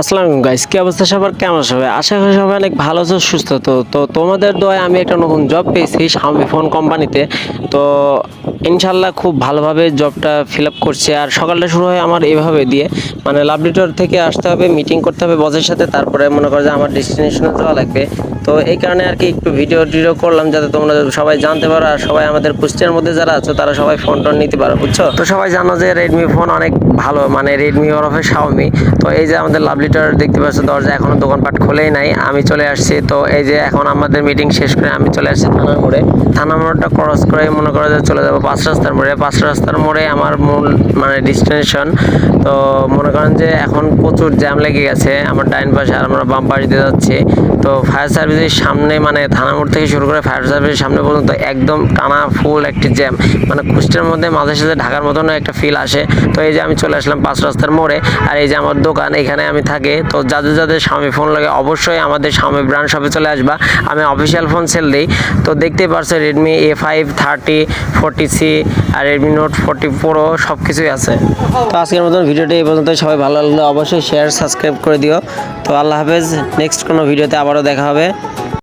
আসসালামু আলাইকুম গাইস, কি অবস্থা সবার? কেমন সবাই? আশা করি সবাই অনেক ভালো আছো, সুস্থ। তো তোমাদের দোয়ায় আমি একটা নতুন জব পেয়েছি Xiaomi ফোন কোম্পানিতে। তো ইনশাল্লাহ খুব ভালোভাবে জবটা ফিল আপ করছি। আর সকালটা শুরু হয় আমার এভাবে দিয়ে, মানে লাভলিটর থেকে আসতে হবে, মিটিং করতে হবে বসের সাথে, তারপরে মনে করো যে আমার ডেস্টিনেশনে যাওয়া লাগবে। তো এই কারণে আর কি একটু ভিডিও টিডিও করলাম, যাতে তোমরা সবাই জানতে পারো আর সবাই আমাদের কুষ্টিয়ার মধ্যে যারা আছো তারা সবাই ফোন টোন নিতে পারো, বুঝছো? তো সবাই জানো যে রেডমি ফোন অনেক ভালো, মানে রেডমি ওরফে Xiaomi। তো এই যে আমাদের লাভলিটার দেখতে পাচ্ছ, দরজা এখনো দোকানপাট খোলেই নাই, আমি চলে আসছি। তো এই যে এখন আমাদের মিটিং শেষ করে আমি চলে আসছি থানার মোড়ে। থানা মোড়টা ক্রস করে মনে করো যে চলে যাবো 5 রাস্তার মোড়ে। 5 রাস্তার মোড়ে আমার মূল মানে ডেস্টিনেশন। তো মনে করেন যে এখন প্রচুর জ্যাম লেগে গেছে আমার ডাইন পাশে, আর আমরা বাম পাশে দিয়ে যাচ্ছি। তো ফায়ার সার্ভিসের সামনে, মানে থানা মোড় থেকে শুরু করে ফায়ার সার্ভিসের সামনে পর্যন্ত একদম টানা ফুল একটি জ্যাম, মানে কুষ্টিয়ার মধ্যে মাঝে সাথে ঢাকার মতন একটা ফিল আসে। তো এই যে আমি চলে আসলাম 5 রাস্তার মোড়ে, আর এই যে আমার দোকান, এখানে আমি থাকি। তো যাদের যাদের Xiaomi ফোন লাগে অবশ্যই আমাদের Xiaomi ব্র্যান্ড শপে চলে আসবা, আমি অফিসিয়াল ফোন সেল দিই। তো দেখতেই পারছো রেডমি A5 30 40C আর রেডমি নোট 40 প্রো সব কিছুই আছে। তো আজকের মতন ভিডিওটি এই পর্যন্ত। সবাই ভালো লাগলে অবশ্যই শেয়ার সাবস্ক্রাইব করে দিও। তো আল্লাহ হাফেজ, নেক্সট কোনো ভিডিওতে আবারও দেখা হবে।